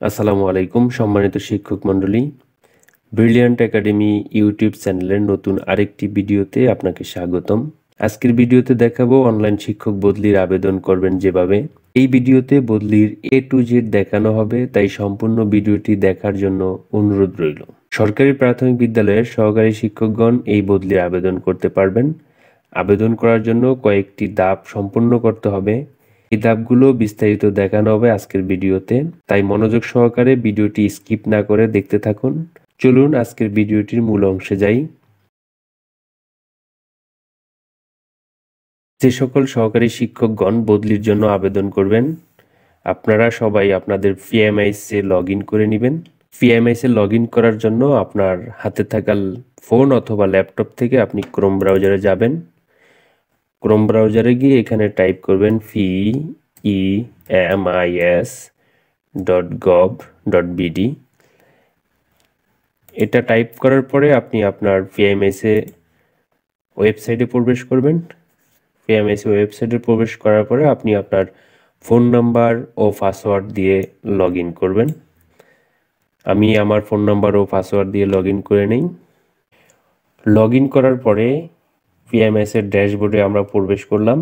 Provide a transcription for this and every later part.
আসসালামু আলাইকুম সম্মানিত শিক্ষক মণ্ডলী। ব্রিলিয়ান্ট একাডেমি ইউটিউব চ্যানেলের নতুন আরেকটি ভিডিওতে আপনাকে স্বাগতম। আজকের ভিডিওতে দেখাবো অনলাইন শিক্ষক বদলির আবেদন করবেন যেভাবে। এই ভিডিওতে বদলির A to Z দেখানো হবে, তাই সম্পূর্ণ ভিডিওটি দেখার জন্য অনুরোধ রইল। সরকারি প্রাথমিক বিদ্যালয়ের সহকারী শিক্ষকগণ এই বদলির আবেদন করতে পারবেন। আবেদন করার জন্য কয়েকটি ধাপ সম্পূর্ণ করতে হবে। এই ধাপগুলো বিস্তারিত দেখানো হবে আজকের ভিডিওতে, তাই মনোযোগ সহকারে ভিডিওটি স্কিপ না করে দেখতে থাকুন। চলুন আজকের ভিডিওটির মূল অংশে যাই। যে সকল সহকারী শিক্ষকগণ বদলির জন্য আবেদন করবেন, আপনারা সবাই আপনাদের PMIS-এ লগ ইন করে নেবেন। PMIS-এ লগ ইন করার জন্য আপনার হাতে থাকা ফোন অথবা ল্যাপটপ থেকে আপনি ক্রোম ব্রাউজারে যাবেন। ক্রোম ব্রাউজারে গিয়ে এখানে টাইপ করবেন femis.gov.bd। এটা টাইপ করার পরে আপনি আপনার PMIS-এ ওয়েবসাইটে প্রবেশ করবেন। PMIS ওয়েবসাইটে প্রবেশ করার পরে আপনি আপনার ফোন নাম্বার ও পাসওয়ার্ড দিয়ে লগ ইন করবেন। আমি আমার ফোন নাম্বার ও পাসওয়ার্ড দিয়ে লগ ইন করে নিই। লগ ইন করার পরে PMIS এর ড্যাশবোর্ডে আমরা প্রবেশ করলাম।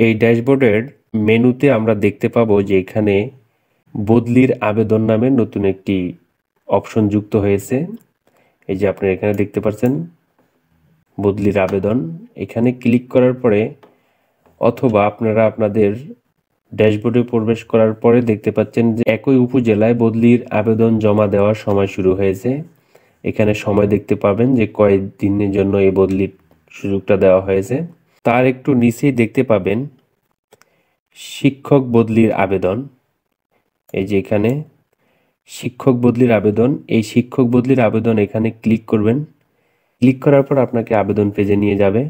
এই ড্যাশবোর্ডের মেনুতে আমরা দেখতে পাবো যে এখানে বদলির আবেদন নামে নতুন একটি অপশন যুক্ত হয়েছে। এই যে আপনারা এখানে দেখতে পাচ্ছেন বদলির আবেদন। এখানে ক্লিক করার পরে অথবা আপনারা আপনাদের ড্যাশবোর্ডে প্রবেশ করার পরে দেখতে পাচ্ছেন যে একই উপজেলায় বদলির আবেদন জমা দেওয়ার সময় শুরু হয়েছে। এখানে সময় দেখতে পাবেন যে কয়েক দিনের জন্য এই বদলির সুযোগটা দেওয়া হয়েছে। তার একটু নিচেই দেখতে পাবেন শিক্ষক বদলির আবেদন। এই যে এখানে শিক্ষক বদলির আবেদন, এই শিক্ষক বদলির আবেদন এখানে ক্লিক করবেন। ক্লিক করার পর আপনাকে আবেদন পেজে নিয়ে যাবে।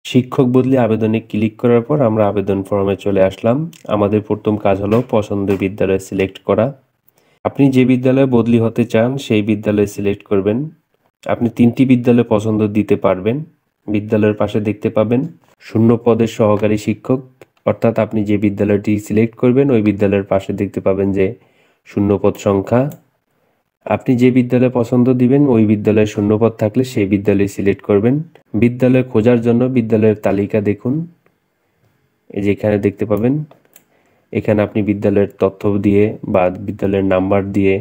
শিক্ষক বদলি আবেদনে ক্লিক করার পর আমরা আবেদন ফর্মে চলে আসলাম। আমাদের প্রথম কাজ হলো পছন্দের বিদ্যালয় সিলেক্ট করা। আপনি যে বিদ্যালয়ে বদলি হতে চান সেই বিদ্যালয় সিলেক্ট করবেন। আপনি 3টি বিদ্যালয় পছন্দ দিতে পারবেন। বিদ্যালয়ের পাশে দেখতে পাবেন শূন্য পদের সহকারী শিক্ষক, অর্থাৎ আপনি যে বিদ্যালয়টি সিলেক্ট করবেন ওই বিদ্যালয়ের পাশে দেখতে পাবেন যে শূন্য পদ সংখ্যা। আপনি যে বিদ্যালয় পছন্দ দিবেন ওই বিদ্যালয়ে শূন্যপদ থাকলে সেই বিদ্যালয় সিলেক্ট করবেন। বিদ্যালয় খোঁজার জন্য বিদ্যালয়ের তালিকা দেখুন। এই যে এখানে দেখতে পাবেন, এখানে আপনি বিদ্যালয়ের তথ্য দিয়ে বা বিদ্যালয়ের নাম্বার দিয়ে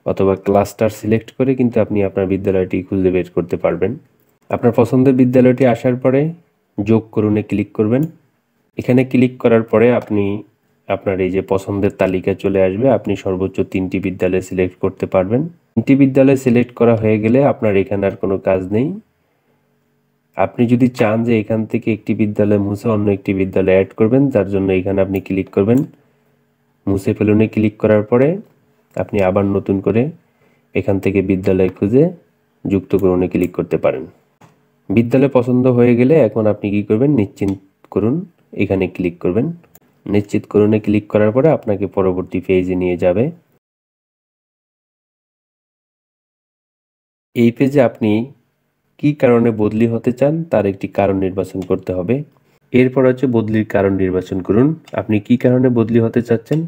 অথবা ক্লাস্টার সিলেক্ট করে কিন্তু আপনি আপনার বিদ্যালয়টি খুঁজে বের করতে পারবেন। আপনার পছন্দের বিদ্যালয়টি আসার পরে যোগ করুনে ক্লিক করবেন। এখানে ক্লিক করার পরে আপনি আপনার এই যে পছন্দের তালিকা চলে আসবে। আপনি সর্বোচ্চ 3টি বিদ্যালয় সিলেক্ট করতে পারবেন। 3টি বিদ্যালয় সিলেক্ট করা হয়ে গেলে আপনার এখানে আর কোনো কাজ নেই। আপনি যদি চান যে এখান থেকে একটি বিদ্যালয় মুছে অন্য একটি বিদ্যালয় অ্যাড করবেন, তার জন্য এখানে আপনি ক্লিক করবেন। মুছে ফেলুনে ক্লিক করার পরে আপনি আবার নতুন করে এখান থেকে বিদ্যালয় খুঁজে যুক্ত করুনে ক্লিক করতে পারেন। বিদ্যালয় পছন্দ হয়ে গেলে এখন আপনি কি করবেন, নিশ্চিত করুন এখানে ক্লিক করবেন। নিশ্চিত করুনে ক্লিক করার পরে আপনাকে পরবর্তী পেজে নিয়ে যাবে। এই পেজে আপনি কি কারণে বদলি হতে চান তার একটি কারণ নির্বাচন করতে হবে। এরপর হচ্ছে বদলির কারণ নির্বাচন করুন। আপনি কি কারণে বদলি হতে চাচ্ছেন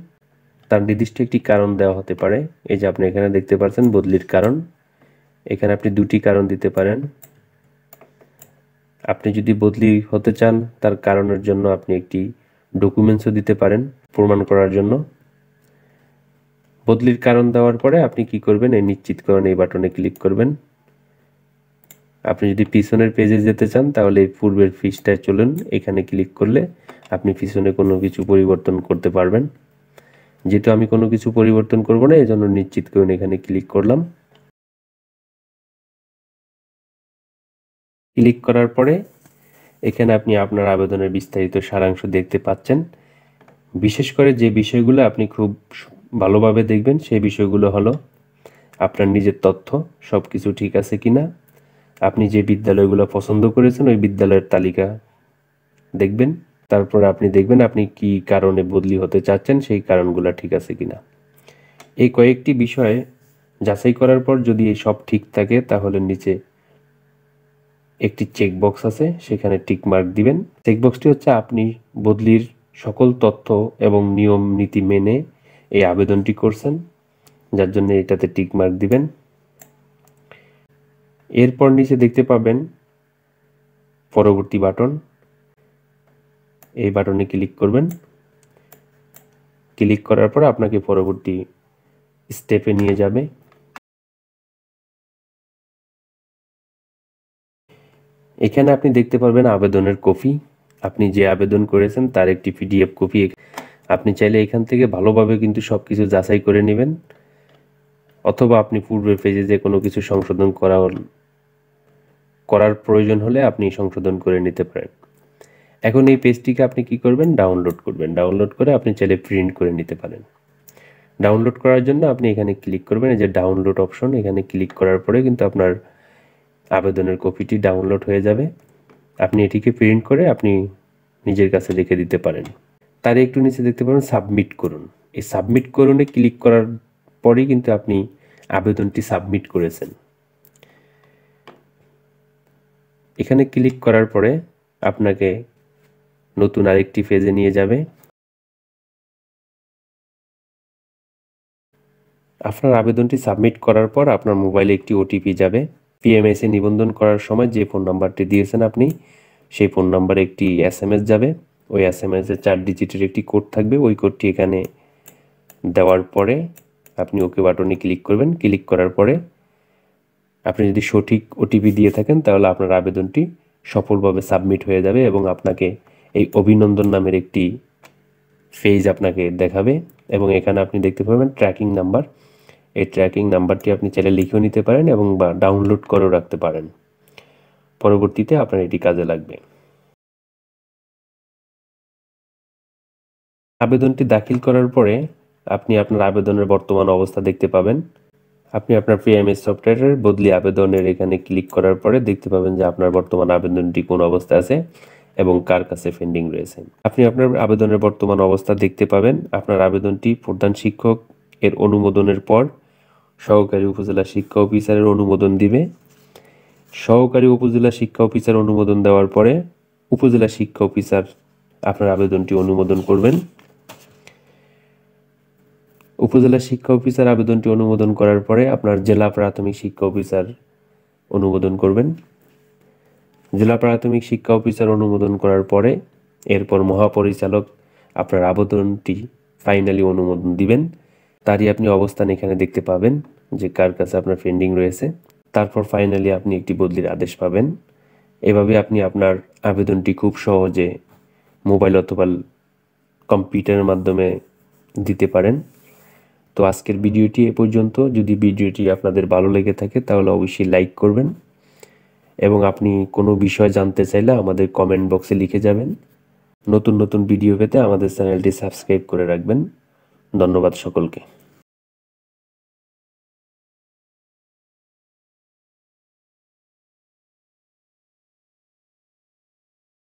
তার নির্দিষ্ট একটি কারণ দেওয়া হতে পারে। এই যে আপনি এখানে দেখতে পাচ্ছেন বদলির কারণ। এখানে আপনি 2টি কারণ দিতে পারেন। আপনি যদি বদলি হতে চান তার কারণের জন্য আপনি একটি ডকুমেন্টসও দিতে পারেন প্রমাণ করার জন্য। বদলির কারণ দেওয়ার পরে আপনি কি করবেন, এই নিশ্চিতকরণ এই বাটনে ক্লিক করবেন। আপনি যদি পিছনের পেজে যেতে চান তাহলে এই পূর্বের পৃষ্ঠায় চলুন। এখানে ক্লিক করলে আপনি পিছনে কোনো কিছু পরিবর্তন করতে পারবেন। যেহেতু আমি কোনো কিছু পরিবর্তন করব না, এজন্য নিশ্চিত করুন এখানে ক্লিক করলাম। ক্লিক করার পরে এখানে আপনি আপনার আবেদনের বিস্তারিত সারাংশ দেখতে পাচ্ছেন। বিশেষ করে যে বিষয়গুলো আপনি খুব ভালোভাবে দেখবেন সেই বিষয়গুলো হলো আপনার নিজের তথ্য সব কিছু ঠিক আছে কিনা, আপনি যে বিদ্যালয়গুলো পছন্দ করেছেন ওই বিদ্যালয়ের তালিকা দেখবেন। তারপর আপনি দেখবেন আপনি কি কারণে বদলি হতে চাচ্ছেন সেই কারণগুলো ঠিক আছে কিনা। এই কয়েকটি বিষয় যাচাই করার পর যদি এই সব ঠিক থাকে তাহলে নিচে একটি চেকবক্স আছে, সেখানে টিক মার্ক দিবেন। চেকবক্সটি হচ্ছে আপনি বদলির সকল তথ্য এবং নিয়ম নীতি মেনে এই আবেদনটি করছেন, যার জন্য এটাতে টিক মার্ক দিবেন। এরপর নিচে দেখতে পাবেন পরবর্তী বাটন, এই বাটনে ক্লিক করবেন। ক্লিক করার পর আপনাকে পরবর্তী স্টেপে নিয়ে যাবে। এখানে আপনি দেখতে পারবেন আবেদনের কপি, আপনি যে আবেদন করেছেন তার একটি পিডিএফ কপি। আপনি চাইলে এখান থেকে ভালোভাবে কিন্তু সবকিছু যাচাই করে নেবেন, অথবা আপনি পূর্বের পেজে যে কোনো কিছু সংশোধন করার প্রয়োজন হলে আপনি সংশোধন করে নিতে পারেন। এখন এই পেজটিকে আপনি কি করবেন, ডাউনলোড করবেন। ডাউনলোড করে আপনি চাইলে প্রিন্ট করে নিতে পারেন। ডাউনলোড করার জন্য আপনি এখানে ক্লিক করবেন, এই যে ডাউনলোড অপশন, এখানে ক্লিক করার পরে কিন্তু আপনার আবেদনের কপিটি ডাউনলোড হয়ে যাবে। আপনি এটিকে প্রিন্ট করে আপনি নিজের কাছে রেখে দিতে পারেন। তার একটু নিচে দেখতে পাবেন সাবমিট করুন। এই সাবমিট করুনে ক্লিক করার পরেই কিন্তু আপনি আবেদনটি সাবমিট করেছেন। এখানে ক্লিক করার পরে আপনাকে নতুন আরেকটি পেজে নিয়ে যাবে। আপনার আবেদনটি সাবমিট করার পর আপনার মোবাইলে একটি ওটিপি যাবে। পিএমএসে নিবন্ধন করার সময় যে ফোন নাম্বারটি দিয়েছেন আপনি, সেই ফোন নাম্বারে একটি এসএমএস যাবে। ওই এসএমএসে 4 ডিজিটের একটি কোড থাকবে। ওই কোডটি এখানে দেওয়ার পরে আপনি ওকে বাটনে ক্লিক করবেন। ক্লিক করার পরে আপনি যদি সঠিক ওটিপি দিয়ে থাকেন তাহলে আপনার আবেদনটি সফলভাবে সাবমিট হয়ে যাবে এবং আপনাকে এই অভিনন্দন নামের একটি পেজ আপনাকে দেখাবে এবং এখানে আপনি দেখতে পাবেন ট্র্যাকিং নাম্বার। এই ট্র্যাকিং নাম্বারটি আপনি চাইলে লিখেও নিতে পারেন এবং বা ডাউনলোড করেও রাখতে পারেন। পরবর্তীতে আপনার এটি কাজে লাগবে। আবেদনটি দাখিল করার পরে আপনি আপনার আবেদনের বর্তমান অবস্থা দেখতে পাবেন। আপনি আপনার পিএমএস সফটওয়্যারের বদলি আবেদনের এখানে ক্লিক করার পরে দেখতে পাবেন যে আপনার বর্তমান আবেদনটি কোন অবস্থায় আছে এবং কার কাছে পেন্ডিং রয়েছে। আপনি আপনার আবেদনের বর্তমান অবস্থা দেখতে পাবেন। আপনার আবেদনটি প্রধান শিক্ষক এর অনুমোদনের পর সহকারী উপজেলা শিক্ষা অফিসারের অনুমোদন দিবে। সহকারী উপজেলা শিক্ষা অফিসার অনুমোদন দেওয়ার পরে উপজেলা শিক্ষা অফিসার আপনার আবেদনটি অনুমোদন করবেন। উপজেলা শিক্ষা অফিসার আবেদনটি অনুমোদন করার পরে আপনার জেলা প্রাথমিক শিক্ষা অফিসার অনুমোদন করবেন। জেলা প্রাথমিক শিক্ষা অফিসার অনুমোদন করার পরে এরপর মহাপরিচালক আপনার আবেদনটি ফাইনালি অনুমোদন দিবেন। তারই আপনি অবস্থান এখানে দেখতে পাবেন যে কার কাছে আপনার পেন্ডিং রয়েছে। তারপর ফাইনালি আপনি একটি বদলির আদেশ পাবেন। এভাবে আপনি আপনার আবেদনটি খুব সহজে মোবাইল অথবা কম্পিউটারের মাধ্যমে দিতে পারেন। তো আজকের ভিডিওটি এ পর্যন্ত। যদি ভিডিওটি আপনাদের ভালো লেগে থাকে তাহলে অবশ্যই লাইক করবেন এবং আপনি কোনো বিষয় জানতে চাইলে আমাদের কমেন্ট বক্সে লিখে যাবেন। নতুন নতুন ভিডিও পেতে আমাদের চ্যানেলটি সাবস্ক্রাইব করে রাখবেন। ধন্যবাদ সকলকে।